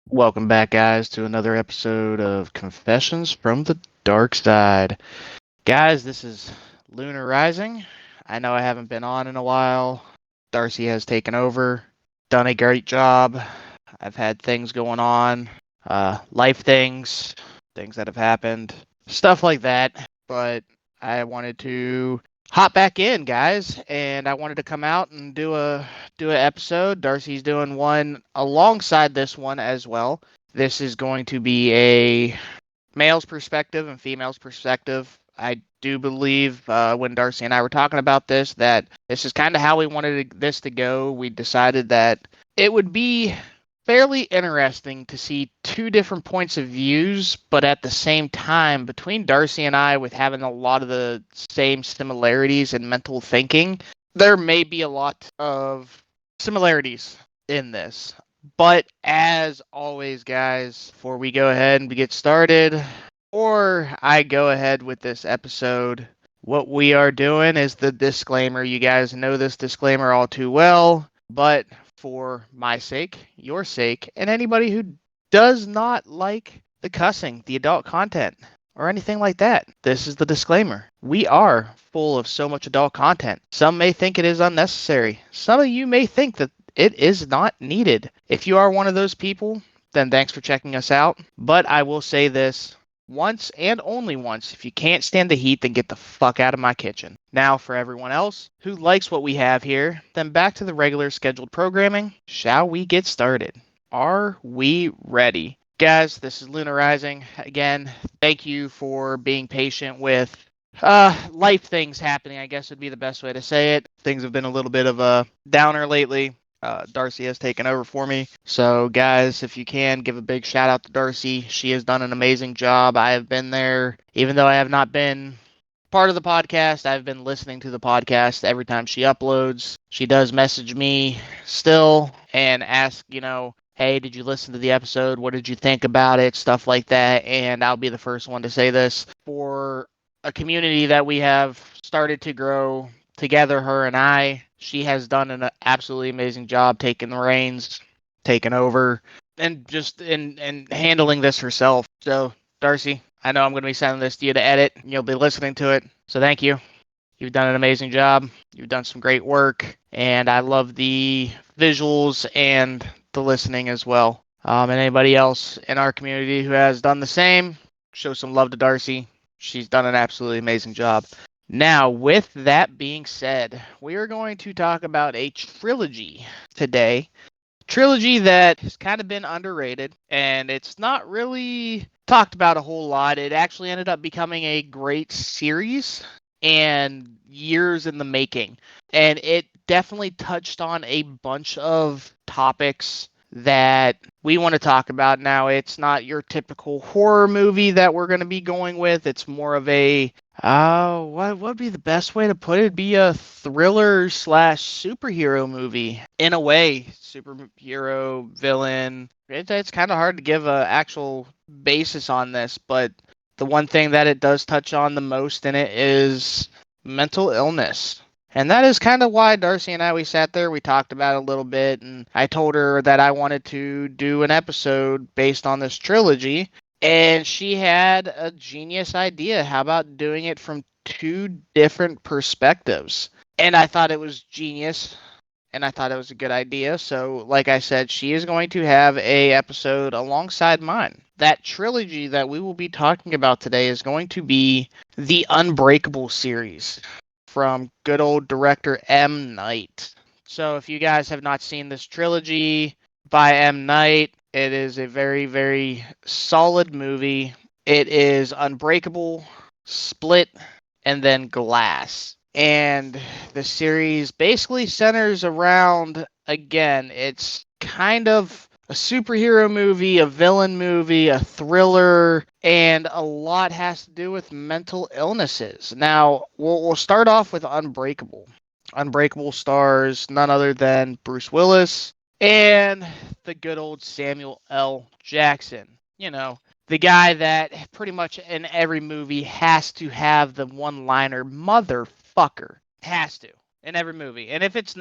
Welcome back, guys, to another episode of Confessions from the Dark Side. Guys, this is Lunar Rising. I know I haven't been on in a while. Darcy has taken over, done a great job. I've had things going on, life things that have happened, stuff like that. But I wanted to hop back in, guys, and I wanted to come out and do an episode. Darcy's doing one alongside this one as well. This is going to be a male's perspective and female's perspective. I do believe when Darcy and I were talking about this that this is kind of how we wanted this to go. We decided that it would be fairly interesting to see two different points of views, but at the same time, between Darcy and I, with having a lot of the same similarities in mental thinking, there may be a lot of similarities in this. But as always, guys, before we go ahead and get started, or I go ahead with this episode, what we are doing is the disclaimer. You guys know this disclaimer all too well, but for my sake, your sake, and anybody who does not like the cussing, the adult content, or anything like that, this is the disclaimer. We are full of so much adult content. Some may think it is unnecessary. Some of you may think that it is not needed. If you are one of those people, then thanks for checking us out. But I will say this once and only once. If you can't stand the heat, then get the fuck out of my kitchen. Now, for everyone else who likes what we have here, then back to the regular scheduled programming. Shall we get started? Are we ready? Guys, this is Luna Rising. Again, thank you for being patient with life things happening, I guess would be the best way to say it. Things have been a little bit of a downer lately. Darcy has taken over for me. So, guys, if you can, give a big shout out to Darcy. She has done an amazing job. I have been there, even though I have not been part of the podcast. I've been listening to the podcast every time she uploads. She does message me still and ask, hey, did you listen to the episode? What did you think about it? Stuff like that. And I'll be the first one to say this. For a community that we have started to grow together, her and I, she has done an absolutely amazing job taking the reins, taking over, and just in handling this herself. So, Darcy, I know I'm going to be sending this to you to edit. And you'll be listening to it. So thank you. You've done an amazing job. You've done some great work. And I love the visuals and the listening as well. And anybody else in our community who has done the same, show some love to Darcy. She's done an absolutely amazing job. Now, with that being said, we are going to talk about a trilogy today. Trilogy that has kind of been underrated, and it's not really talked about a whole lot. It actually ended up becoming a great series and years in the making. And it definitely touched on a bunch of topics that we want to talk about. Now, it's not your typical horror movie that we're going to be going with. It's more of a what would be the best way to put it? It'd be a thriller / superhero movie in a way. Superhero villain. It's kind of hard to give a actual basis on this, but the one thing that it does touch on the most in it is mental illness. And that is kind of why Darcy and I, we sat there, we talked about it a little bit, and I told her that I wanted to do an episode based on this trilogy. And she had a genius idea. How about doing it from two different perspectives? And I thought it was genius, and I thought it was a good idea. So, like I said, she is going to have a episode alongside mine. That trilogy that we will be talking about today is going to be the Unbreakable series from good old director M. Night. So, if you guys have not seen this trilogy by M. Night, it is a very, very solid movie. It is Unbreakable, Split, and then Glass. And the series basically centers around, again, it's kind of a superhero movie, a villain movie, a thriller, and a lot has to do with mental illnesses. Now, we'll start off with Unbreakable. Unbreakable stars none other than Bruce Willis and the good old Samuel L. Jackson. The guy that pretty much in every movie has to have the one-liner motherfucker. Has to in every movie. And if it's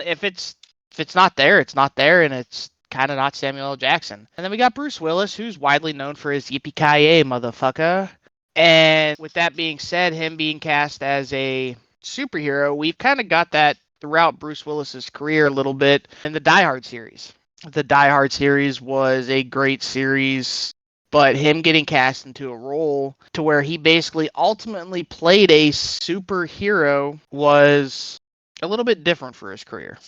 not there, it's not there, and it's kind of not Samuel L. Jackson. And then we got Bruce Willis, who's widely known for his yippee-ki-yay, motherfucker. And with that being said, him being cast as a superhero, we've kind of got that throughout Bruce Willis's career a little bit in the Die Hard series. The Die Hard series was a great series, but him getting cast into a role to where he basically ultimately played a superhero was a little bit different for his career,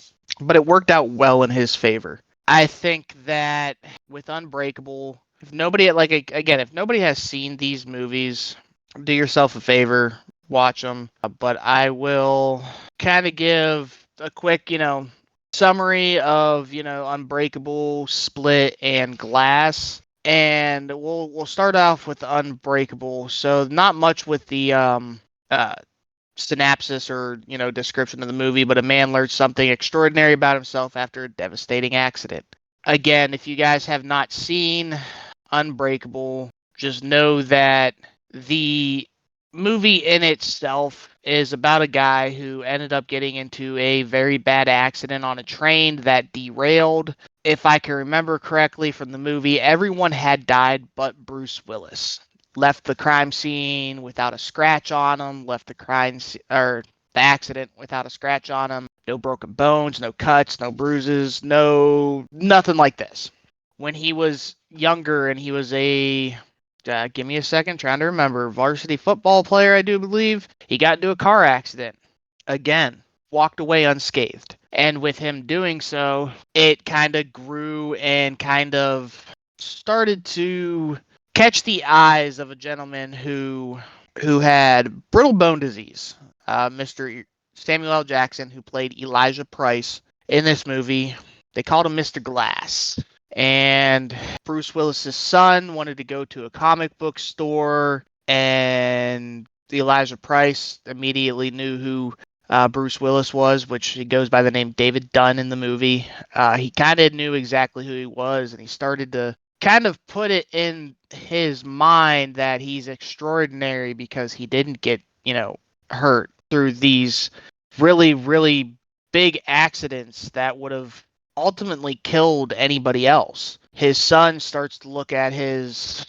but it worked out well in his favor. I think that with Unbreakable, if nobody if nobody has seen these movies, do yourself a favor, watch them. But I will kind of give a quick, summary of, Unbreakable, Split, and Glass. And we'll start off with Unbreakable. So not much with the synopsis or description of the movie, but a man learns something extraordinary about himself after a devastating accident. Again, if you guys have not seen Unbreakable, just know that the movie in itself is about a guy who ended up getting into a very bad accident on a train that derailed. If I can remember correctly from the movie, everyone had died but Bruce Willis. Left the crime scene without a scratch on him, left the accident without a scratch on him. No broken bones, no cuts, no bruises, nothing like this. When he was younger and he was give me a second, trying to remember, varsity football player, I do believe, he got into a car accident. Again, walked away unscathed. And with him doing so, it kind of grew and kind of started to catch the eyes of a gentleman who had brittle bone disease. Mr. Samuel L. Jackson, who played Elijah Price in this movie, they called him Mr. Glass. And Bruce Willis's son wanted to go to a comic book store, and Elijah Price immediately knew who Bruce Willis was, which he goes by the name David Dunn in the movie. He kind of knew exactly who he was, and he started to kind of put it in his mind that he's extraordinary because he didn't get, hurt through these really, really big accidents that would have ultimately killed anybody else. His son starts to look at his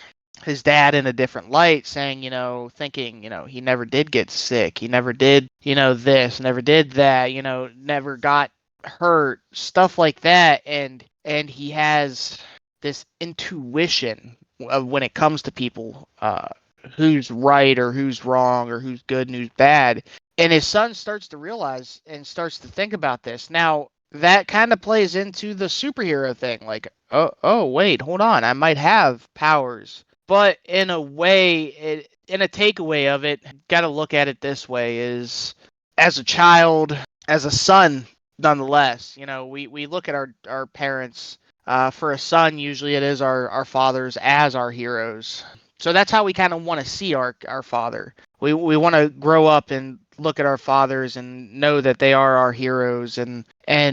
dad in a different light, saying, thinking, he never did get sick. He never did, this, never did that, never got hurt, stuff like that. And he has this intuition of when it comes to people, who's right or who's wrong or who's good and who's bad. And his son starts to realize and starts to think about this. Now, that kind of plays into the superhero thing. Like, oh, wait, hold on. I might have powers. But in a way, in a takeaway of it, got to look at it this way is, as a child, as a son, nonetheless, we look at our parents. For a son, usually it is our fathers as our heroes. So that's how we kind of want to see our father. We want to grow up and look at our fathers and know that they are our heroes, and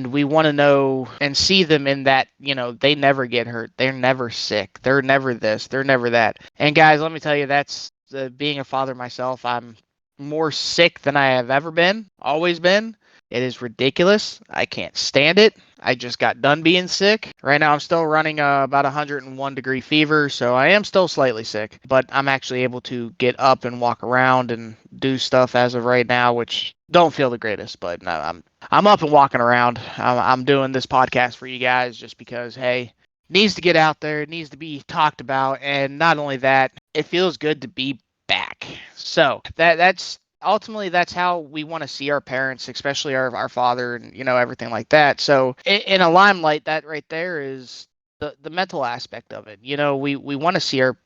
we want to know and see them in that, they never get hurt. They're never sick. They're never this. They're never that. And guys, let me tell you, that's being a father myself. I'm more sick than I have ever been, always been. It is ridiculous. I can't stand it. I just got done being sick. Right now I'm still running about 101 degree fever, so I am still slightly sick, but I'm actually able to get up and walk around and do stuff as of right now, which don't feel the greatest, but no, I'm up and walking around. I'm doing this podcast for you guys just because, hey, it needs to get out there. It needs to be talked about, and not only that, it feels good to be back. So that's ultimately, that's how we want to see our parents, especially our father, and everything like that. So in a limelight, that right there is the mental aspect of it. We want to see our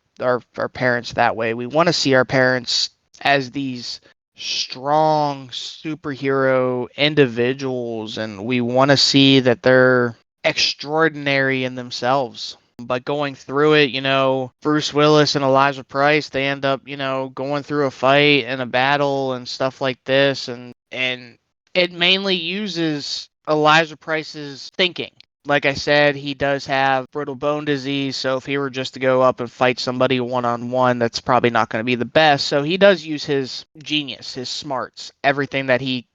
parents that way. We want to see our parents as these strong superhero individuals, and we want to see that they're extraordinary in themselves. But going through it, Bruce Willis and Elijah Price, they end up, going through a fight and a battle and stuff like this. And it mainly uses Elijah Price's thinking. Like I said, he does have brittle bone disease. So if he were just to go up and fight somebody one-on-one, that's probably not going to be the best. So he does use his genius, his smarts, everything that he,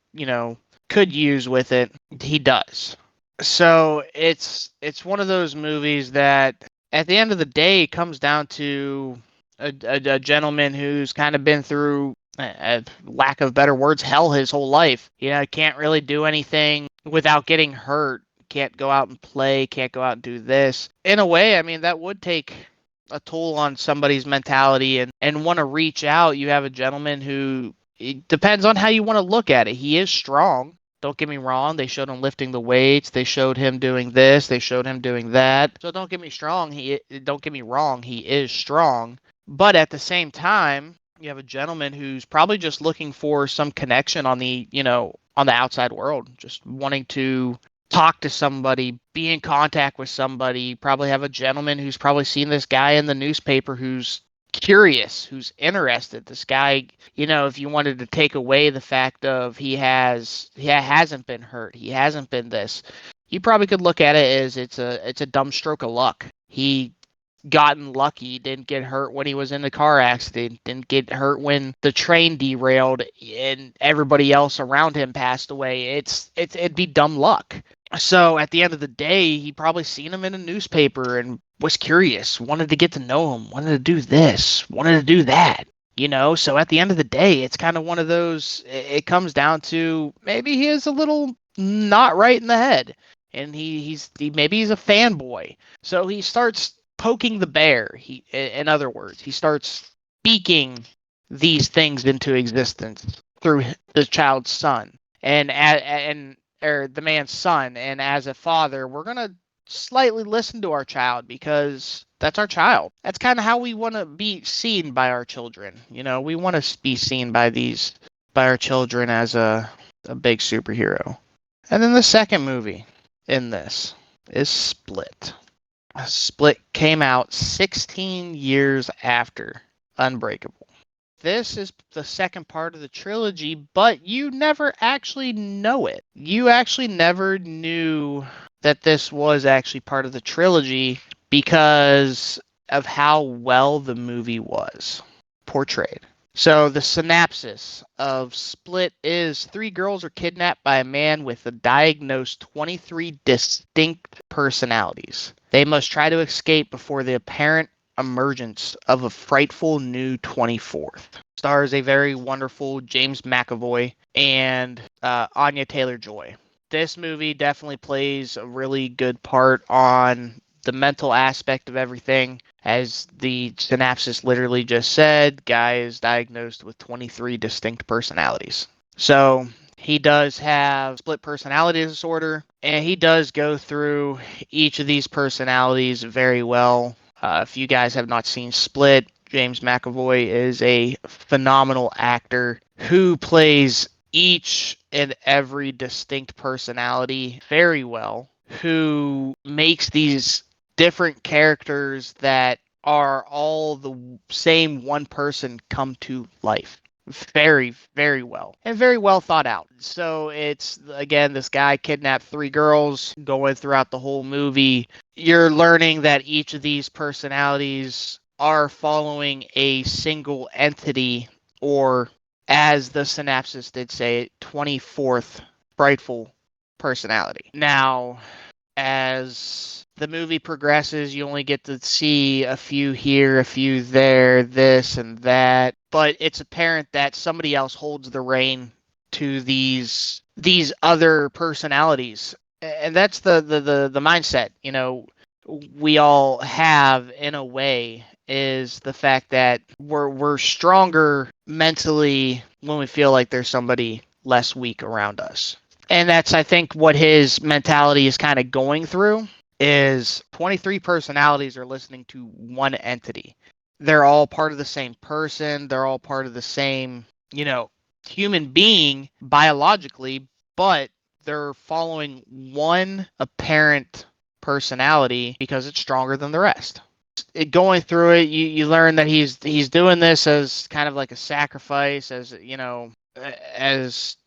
could use with it, he does. So it's one of those movies that at the end of the day comes down to a gentleman who's kind of been through, lack of better words, hell his whole life. Can't really do anything without getting hurt. Can't go out and play. Can't go out and do this. In a way, I mean, that would take a toll on somebody's mentality and want to reach out. You have a gentleman who, it depends on how you want to look at it. He is strong. Don't get me wrong. They showed him lifting the weights. They showed him doing this. They showed him doing that. So don't get me wrong. He is strong. But at the same time, you have a gentleman who's probably just looking for some connection on the outside world, just wanting to talk to somebody, be in contact with somebody. Probably have a gentleman who's probably seen this guy in the newspaper who's curious, who's interested. This guy, if you wanted to take away the fact of he hasn't been hurt, he hasn't been this, you probably could look at it as it's a dumb stroke of luck. He gotten lucky, didn't get hurt when he was in the car accident, didn't get hurt when the train derailed and everybody else around him passed away. It'd be dumb luck. So at the end of the day, he probably seen him in a newspaper and was curious, wanted to get to know him, wanted to do this, wanted to do that. So at the end of the day, it's kind of one of those, it comes down to maybe he is a little not right in the head, and maybe he's a fanboy. So he starts poking the bear. In other words, he starts speaking these things into existence through the child's son, and or the man's son. And as a father, we're gonna slightly listen to our child because that's our child. That's kind of how we want to be seen by our children. We want to be seen by our children as a big superhero. And then the second movie in this is Split. Split came out 16 years after Unbreakable. This is the second part of the trilogy, but you never actually know it. You actually never knew that this was actually part of the trilogy because of how well the movie was portrayed. So the synopsis of Split is 3 girls are kidnapped by a man with a diagnosed 23 distinct personalities. They must try to escape before the apparent emergence of a frightful new 24th. Stars a very wonderful James McAvoy and Anya Taylor-Joy. This movie definitely plays a really good part on the mental aspect of everything. As the synopsis literally just said, guy is diagnosed with 23 distinct personalities. So he does have split personality disorder, and he does go through each of these personalities very well. If you guys have not seen Split, James McAvoy is a phenomenal actor who plays each and every distinct personality very well, who makes these different characters that are all the same one person come to life very, very well and very well thought out. So it's, again, this guy kidnapped 3 girls. Going throughout the whole movie, you're learning that each of these personalities are following a single entity, or as the synopsis did say, 24th frightful personality. Now, as the movie progresses, you only get to see a few here, a few there, this and that. But it's apparent that somebody else holds the reign to these other personalities. And that's the mindset, we all have in a way, is the fact that we're stronger mentally when we feel like there's somebody less weak around us. And that's, I think, what his mentality is kind of going through, is 23 personalities are listening to one entity. They're all part of the same person. They're all part of the same, human being biologically, but they're following one apparent personality because it's stronger than the rest. Going through it, you learn that he's doing this as kind of like a sacrifice, as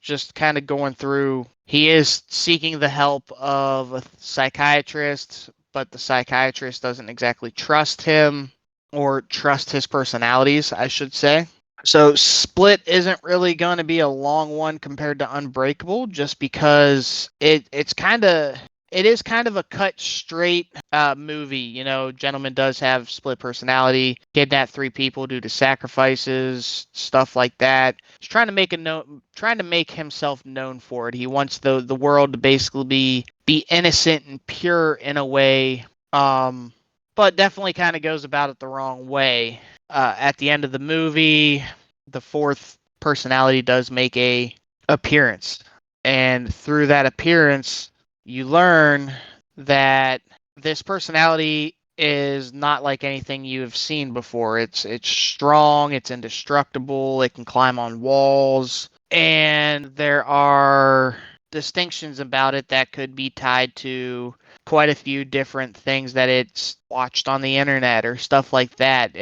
just kind of going through. He is seeking the help of a psychiatrist, but the psychiatrist doesn't exactly trust him, or trust his personalities, I should say. So Split isn't really going to be a long one compared to Unbreakable, just because it's kind of it is kind of a cut straight movie. You know, gentleman does have split personality, kidnapped 3 people due to sacrifices, stuff like that. He's trying to trying to make himself known for it. He wants the world to basically be innocent and pure in a way, but definitely kind of goes about it the wrong way. At the end of the movie, the fourth personality does make a appearance, and through that appearance you learn that this personality is not like anything you have seen before. It's strong, it's indestructible, it can climb on walls, and there are distinctions about it that could be tied to quite a few different things that it's watched on the internet or stuff like that.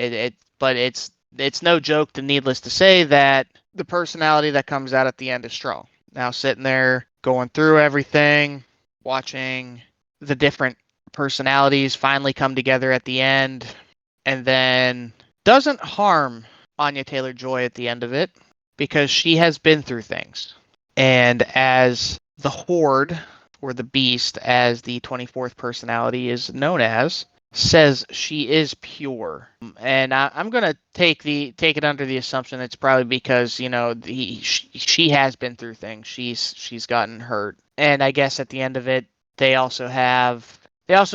But it's no joke, to needless to say, that the personality that comes out at the end is strong. Now sitting there going through everything, watching the different personalities finally come together at the end, and then doesn't harm Anya Taylor-Joy at the end of it because she has been through things. And as the Horde, or the Beast, as the 24th personality is known as, says she is pure. And I'm gonna take it under the assumption it's probably because, you know, she has been through things. She's gotten hurt, and I guess at the end of it, they also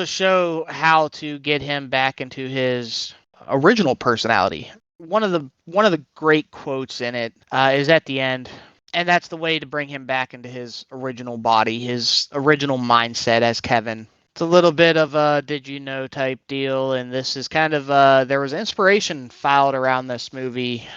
show how to get him back into his original personality. One of the great quotes in it is at the end, and that's the way to bring him back into his original body, his original mindset as Kevin. It's a little bit of a did you know type deal, and this is kind of there was inspiration filed around this movie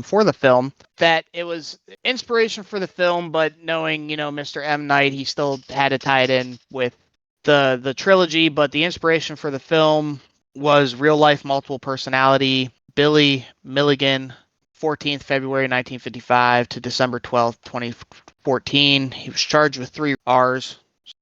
for the film. That it was inspiration for the film, but knowing, you know, Mr. M. Night, he still had to tie it in with the trilogy. But the inspiration for the film was real life multiple personality Billy Milligan, 14th February 1955 to December 12th, 2014. He was charged with 3 R's.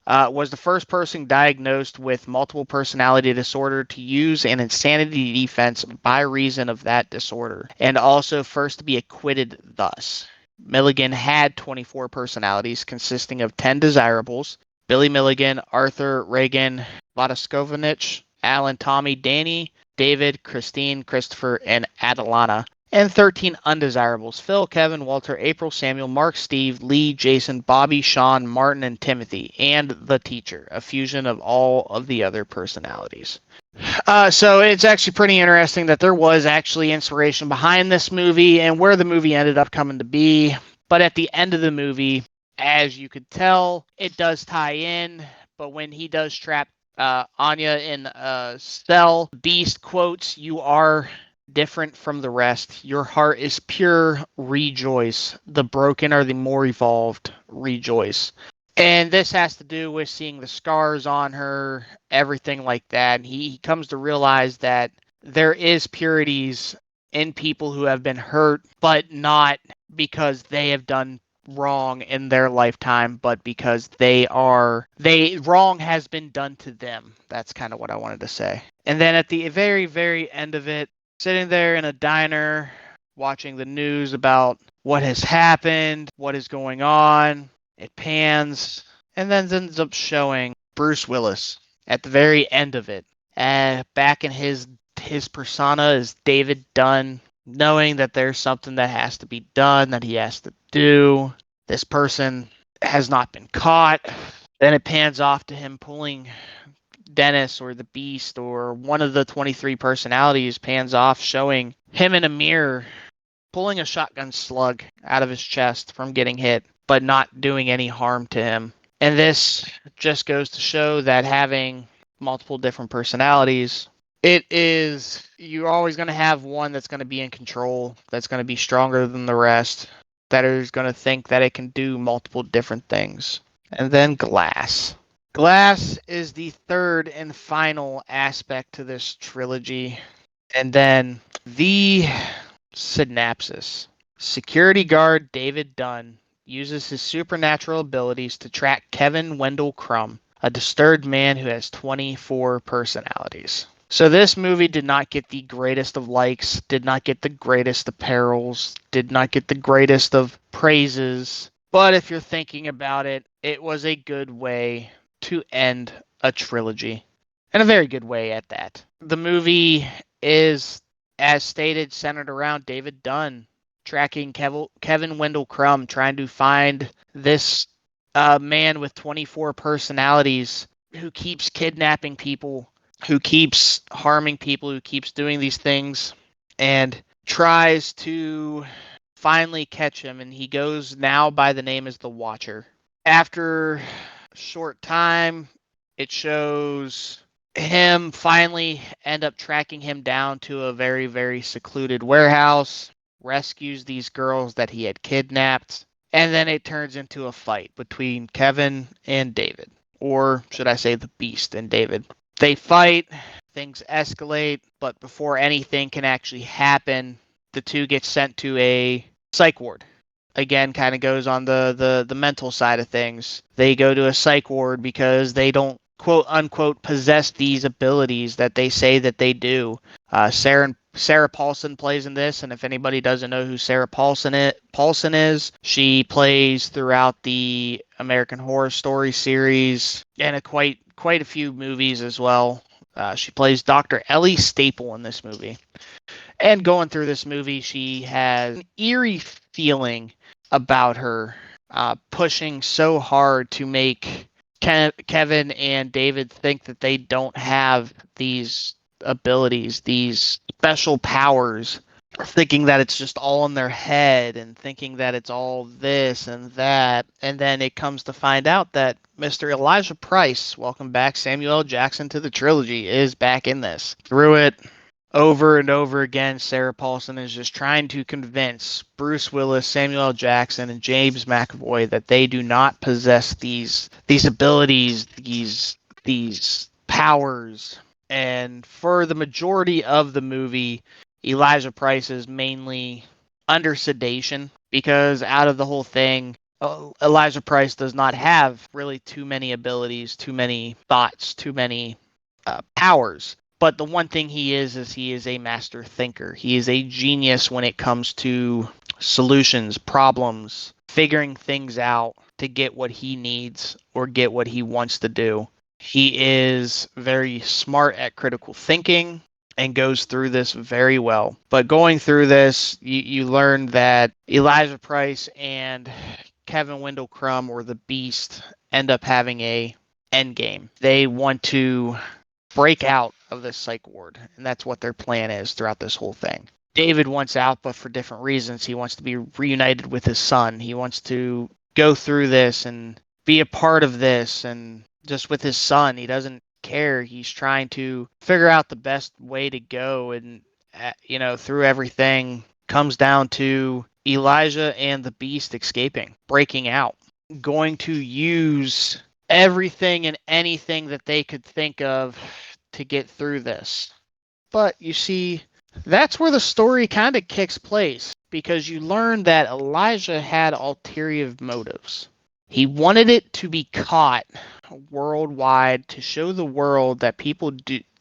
Was the first person diagnosed with multiple personality disorder to use an insanity defense by reason of that disorder, and also first to be acquitted thus. Milligan had 24 personalities consisting of 10 desirables: Billy Milligan, Arthur, Reagan, Vladislav, Alan, Tommy, Danny, David, Christine, Christopher, and Adelana, and 13 undesirables: Phil, Kevin, Walter, April, Samuel, Mark, Steve, Lee, Jason, Bobby, Sean, Martin, and Timothy, and the teacher, a fusion of all of the other personalities. So it's actually pretty interesting that there was actually inspiration behind this movie and where the movie ended up coming to be. But at the end of the movie, as you could tell, it does tie in. But when he does trap Anya in a cell, Beast quotes, "You are different from the rest. Your heart is pure. Rejoice. The broken are the more evolved. Rejoice." And this has to do with seeing the scars on her, everything like that. And he comes to realize that there is purities in people who have been hurt, but not because they have done wrong in their lifetime, but because wrong has been done to them. That's kind of what I wanted to say. And then at the very, very end of it, sitting there in a diner, watching the news about what has happened, what is going on, it pans, and then ends up showing Bruce Willis at the very end of it, back in his persona as David Dunn, knowing that there's something that has to be done, that he has to do. This person has not been caught. Then it pans off to him pulling Dennis or the Beast or one of the 23 personalities, pans off showing him in a mirror pulling a shotgun slug out of his chest from getting hit, but not doing any harm to him. And this just goes to show that having multiple different personalities, you're always going to have one that's going to be in control, that's going to be stronger than the rest, that is going to think that it can do multiple different things. And then Glass. Glass is the third and final aspect to this trilogy. And then the synopsis. Security guard David Dunn uses his supernatural abilities to track Kevin Wendell Crumb, a disturbed man who has 24 personalities. So this movie did not get the greatest of likes, did not get the greatest of perils, did not get the greatest of praises. But if you're thinking about it, it was a good way to end a trilogy. In a very good way at that. The movie is, as stated, centered around David Dunn tracking Kevin Wendell Crumb, trying to find this man with 24 personalities who keeps kidnapping people, who keeps harming people, who keeps doing these things, and tries to finally catch him. And he goes now by the name as the Watcher. After a short time, it shows him finally end up tracking him down to a very, very secluded warehouse, rescues these girls that he had kidnapped, and then it turns into a fight between Kevin and David. Or should I say the Beast and David. They fight, things escalate, but before anything can actually happen, the two get sent to a psych ward. Again, kind of goes on the mental side of things. They go to a psych ward because they don't, quote unquote, possess these abilities that they say that they do. Sarah Paulson plays in this, and if anybody doesn't know who Sarah Paulson is, she plays throughout the American Horror Story series and quite a few movies as well. She plays Dr. Ellie Staple in this movie. And going through this movie, she has an eerie feeling about her, pushing so hard to make Kevin and David think that they don't have these abilities, these special powers, thinking that it's just all in their head and thinking that it's all this and that. And then it comes to find out that Mr. Elijah Price, welcome back Samuel L. Jackson to the trilogy, is back in this. Through it, over and over again, Sarah Paulson is just trying to convince Bruce Willis, Samuel L. Jackson, and James McAvoy that they do not possess these abilities, these powers. And for the majority of the movie, Elijah Price is mainly under sedation because out of the whole thing, Elijah Price does not have really too many abilities, too many thoughts, too many powers. But the one thing he is he is a master thinker. He is a genius when it comes to solutions, problems, figuring things out to get what he needs or get what he wants to do. He is very smart at critical thinking and goes through this very well. But going through this, you learn that Elijah Price and Kevin Wendell Crumb, or the Beast, end up having a end game. They want to break out of this psych ward, and that's what their plan is throughout this whole thing. David wants out, but for different reasons. He wants to be reunited with his son. He wants to go through this and be a part of this, and just with his son, he doesn't care. He's trying to figure out the best way to go, and through everything comes down to Elijah and the Beast escaping, breaking out, going to use everything and anything that they could think of to get through this. But you see, that's where the story kind of kicks place, because you learn that Elijah had ulterior motives. He wanted it to be caught worldwide to show the world that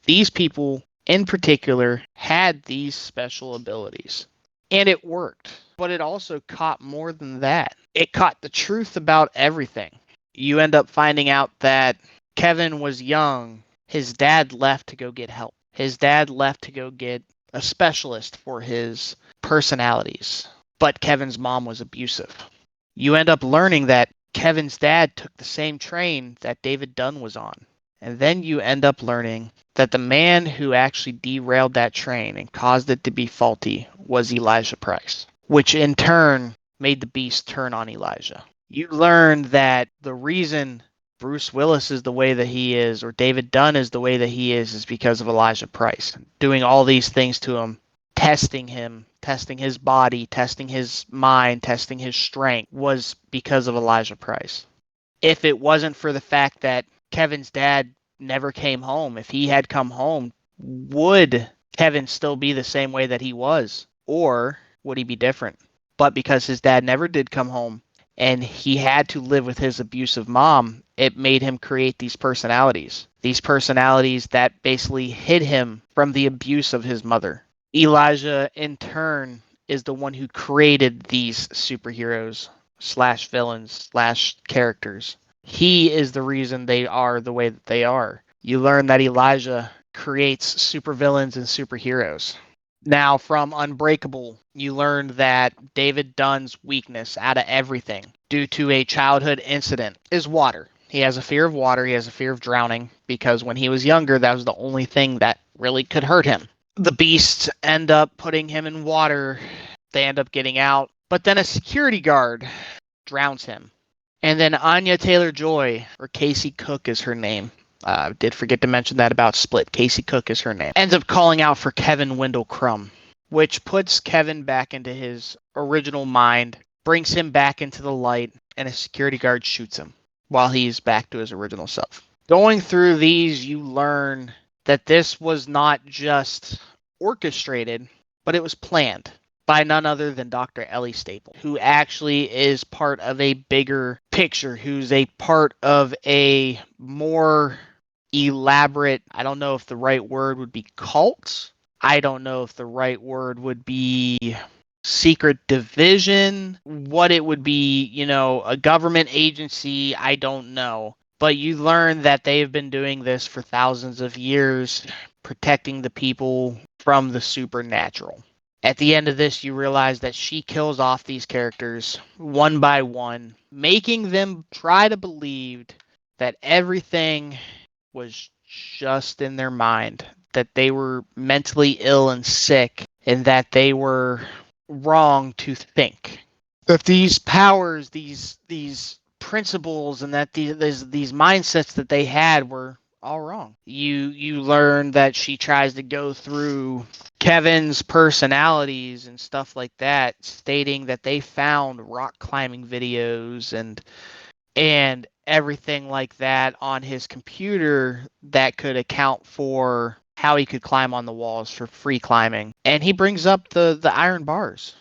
these people in particular had these special abilities. And it worked. But it also caught more than that. It caught the truth about everything. You end up finding out that Kevin was young. His dad left to go get help. His dad left to go get a specialist for his personalities. But Kevin's mom was abusive. You end up learning that Kevin's dad took the same train that David Dunn was on. And then you end up learning that the man who actually derailed that train and caused it to be faulty was Elijah Price, which in turn made the Beast turn on Elijah. You learn that the reason Bruce Willis is the way that he is, or David Dunn is the way that he is because of Elijah Price. Doing all these things to him, testing his body, testing his mind, testing his strength, was because of Elijah Price. If it wasn't for the fact that Kevin's dad never came home, if he had come home, would Kevin still be the same way that he was? Or would he be different? But because his dad never did come home, and he had to live with his abusive mom, it made him create these personalities. These personalities that basically hid him from the abuse of his mother. Elijah, in turn, is the one who created these superheroes / villains / characters. He is the reason they are the way that they are. You learn that Elijah creates supervillains and superheroes. Now, from Unbreakable, you learned that David Dunn's weakness out of everything, due to a childhood incident, is water. He has a fear of water, he has a fear of drowning, because when he was younger, that was the only thing that really could hurt him. The beasts end up putting him in water, they end up getting out, but then a security guard drowns him. And then Anya Taylor-Joy, or Casey Cook is her name. Did forget to mention that about Split. Casey Cook is her name. Ends up calling out for Kevin Wendell Crumb, which puts Kevin back into his original mind, brings him back into the light, and a security guard shoots him while he's back to his original self. Going through these, you learn that this was not just orchestrated, but it was planned by none other than Dr. Ellie Staple, who actually is part of a bigger picture, who's a part of a more elaborate, I don't know if the right word would be cult. I don't know if the right word would be secret division, what it would be, a government agency, I don't know. But you learn that they've been doing this for thousands of years, protecting the people from the supernatural. At the end of this, you realize that she kills off these characters one by one, making them try to believe that everything was just in their mind, that they were mentally ill and sick, and that they were wrong to think. That these powers, these principles, and that these mindsets that they had were all wrong. You learn that she tries to go through Kevin's personalities and stuff like that, stating that they found rock climbing videos and everything like that on his computer that could account for how he could climb on the walls for free climbing. And he brings up the iron bars.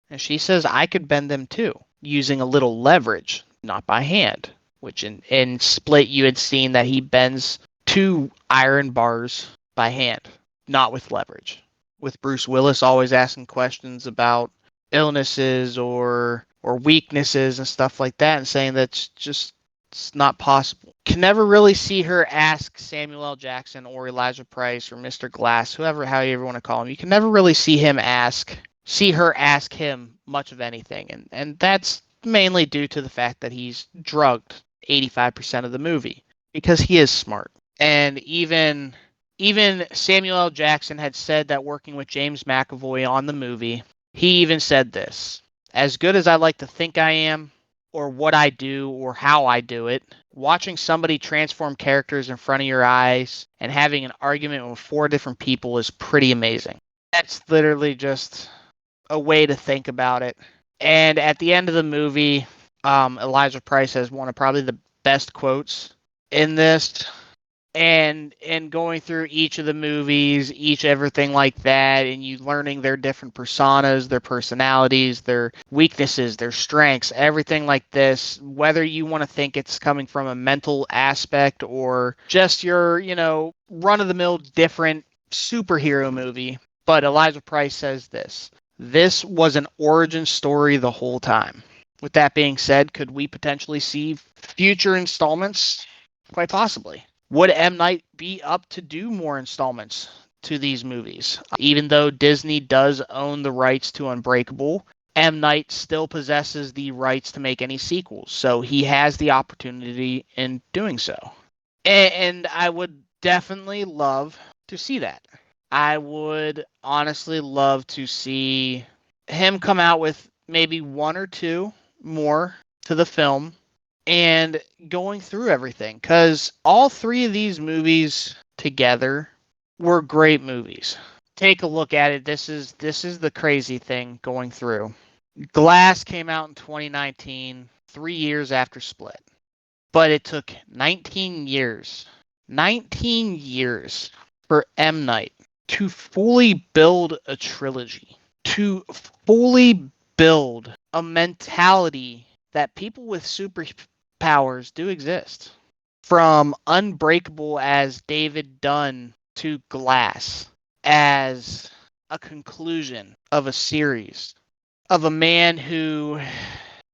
And she says I could bend them too, using a little leverage, not by hand. Which in Split you had seen that he bends 2 iron bars by hand, not with leverage. With Bruce Willis always asking questions about illnesses or weaknesses and stuff like that, and saying that's just it's not possible. Can never really see her ask Samuel L. Jackson or Elijah Price or Mr. Glass, whoever, how you ever want to call him. You can never really see her ask him much of anything, and that's mainly due to the fact that he's drugged 85% of the movie because he is smart. And even Samuel L. Jackson had said that working with James McAvoy on the movie, he even said this: as good as I like to think I am, or what I do, or how I do it, watching somebody transform characters in front of your eyes and having an argument with 4 different people is pretty amazing. That's literally just a way to think about it. And at the end of the movie, Elijah Price has one of probably the best quotes in this. And going through each of the movies, everything like that, and you learning their different personas, their personalities, their weaknesses, their strengths, everything like this, whether you want to think it's coming from a mental aspect or just your, run-of-the-mill different superhero movie. But Elijah Price says this was an origin story the whole time. With that being said, could we potentially see future installments? Quite possibly. Would M. Night be up to do more installments to these movies? Even though Disney does own the rights to Unbreakable, M. Night still possesses the rights to make any sequels, so he has the opportunity in doing so. And I would definitely love to see that. I would honestly love to see him come out with maybe 1 or 2 more to the film and going through everything, because all 3 of these movies together were great movies. Take a look at it. This is the crazy thing going through. Glass came out in 2019, 3 years after Split. But it took 19 years for M. Night to fully build a trilogy, to fully build a mentality that people with superpowers do exist. From Unbreakable as David Dunn to Glass as a conclusion of a series, of a man who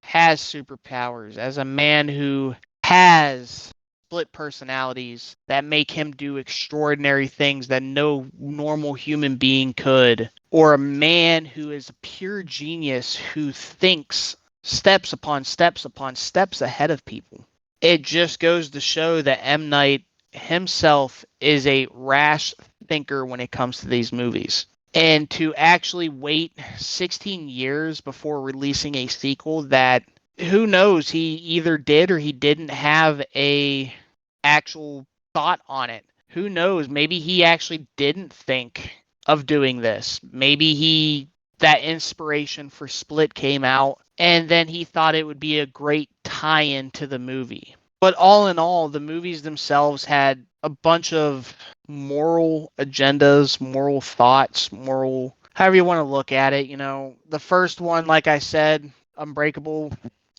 has superpowers, as a man who has split personalities that make him do extraordinary things that no normal human being could, or a man who is a pure genius who thinks steps upon steps upon steps ahead of people. It just goes to show that M. Night himself is a rash thinker when it comes to these movies. And to actually wait 16 years before releasing a sequel that, who knows, he either did or he didn't have a actual thought on it. Who knows, maybe he actually didn't think of doing this. Maybe that inspiration for Split came out and then he thought it would be a great tie-in to the movie. But all in all, the movies themselves had a bunch of moral agendas, moral thoughts, moral, however you want to look at it. The first one, like I said, Unbreakable,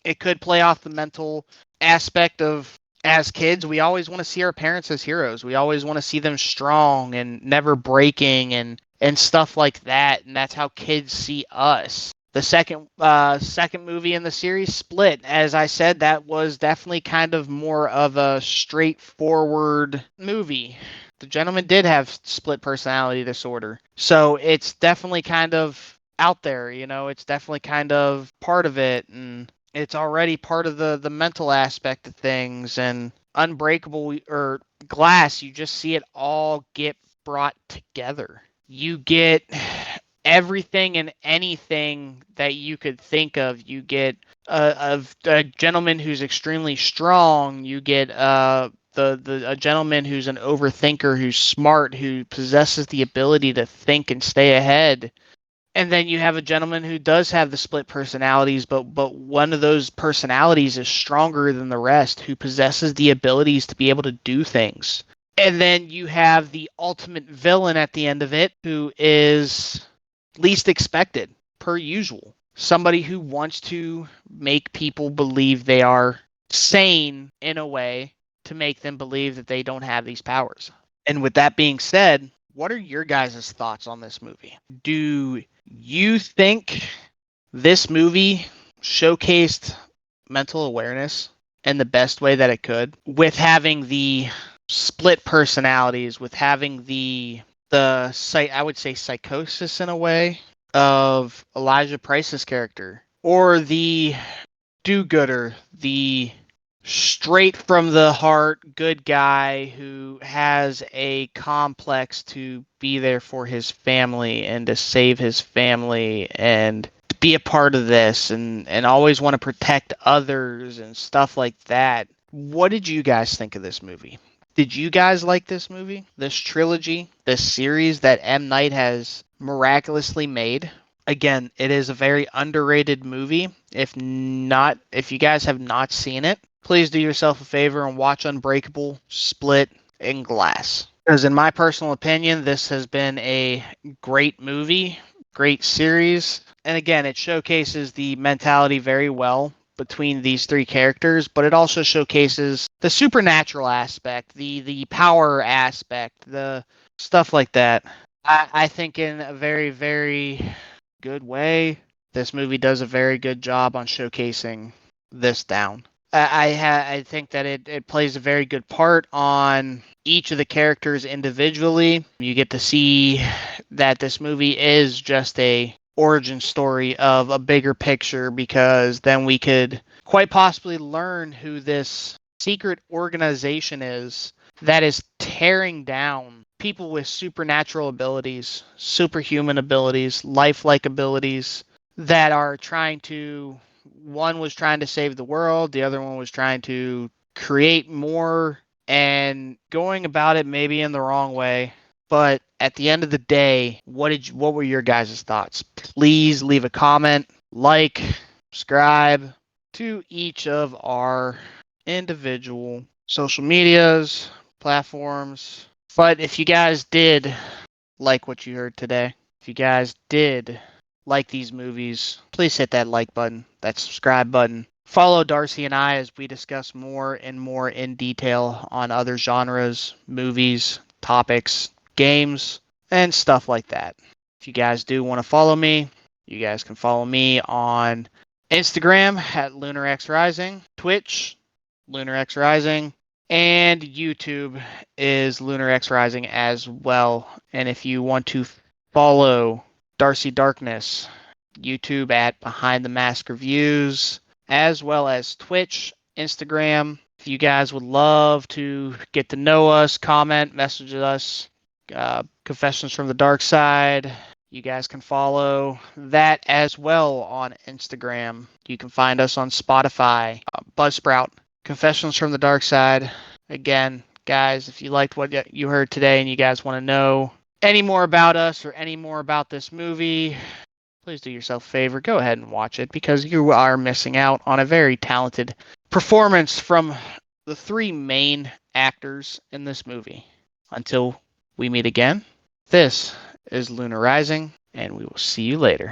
it could play off the mental aspect of, as kids, we always want to see our parents as heroes. We always want to see them strong and never breaking and stuff like that. And that's how kids see us. The second movie in the series, Split, as I said, that was definitely kind of more of a straightforward movie. The gentleman did have split personality disorder. So it's definitely kind of out there, it's definitely kind of part of it, and it's already part of the mental aspect of things. And Unbreakable or Glass, you just see it all get brought together. You get everything and anything that you could think of. You get a gentleman who's extremely strong. You get a gentleman who's an overthinker, who's smart, who possesses the ability to think and stay ahead. And then you have a gentleman who does have the split personalities, but one of those personalities is stronger than the rest, who possesses the abilities to be able to do things. And then you have the ultimate villain at the end of it, who is least expected, per usual. Somebody who wants to make people believe they are sane in a way to make them believe that they don't have these powers. And with that being said, what are your guys' thoughts on this movie? Do you think this movie showcased mental awareness in the best way that it could, with having the split personalities, with having the I would say psychosis in a way of Elijah Price's character, or the do-gooder, the straight from the heart good guy who has a complex to be there for his family and to save his family and to be a part of this and always want to protect others and stuff like that. What did you guys think of this movie? Did you guys like this movie, this trilogy, this series that M. Night has miraculously made? Again, it is a very underrated movie. If you guys have not seen it, please do yourself a favor and watch Unbreakable, Split, and Glass. Because in my personal opinion, this has been a great movie, great series. And again, it showcases the mentality very well between these three characters, but it also showcases the supernatural aspect, the power aspect, the stuff like that. I think in a very, very good way, this movie does a very good job on showcasing this down. I think that it plays a very good part on each of the characters individually. You get to see that this movie is just a origin story of a bigger picture, because then we could quite possibly learn who this secret organization is that is tearing down people with supernatural abilities, superhuman abilities, lifelike abilities that are trying to, one was trying to save the world, the other one was trying to create more and going about it maybe in the wrong way. But at the end of the day, what were your guys' thoughts? Please leave a comment, like, subscribe to each of our individual social medias, platforms. But if you guys did like what you heard today, if you guys did like these movies, please hit that like button, that subscribe button. Follow Darcy and I as we discuss more and more in detail on other genres, movies, topics, games, and stuff like that. If you guys do want to follow me, you guys can follow me on Instagram at LunarXRising, Twitch, Lunar X Rising. And YouTube is Lunar X Rising as well. And if you want to follow Darcy Darkness, YouTube at Behind the Mask Reviews, as well as Twitch, Instagram. If you guys would love to get to know us, comment, message us, Confessions from the Dark Side, you guys can follow that as well on Instagram. You can find us on Spotify, Buzzsprout, Confessions from the Dark Side. Again, guys, if you liked what you heard today and you guys want to know any more about us or any more about this movie, please do yourself a favor. Go ahead and watch it because you are missing out on a very talented performance from the three main actors in this movie. Until we meet again, this is Lunar Rising, and we will see you later.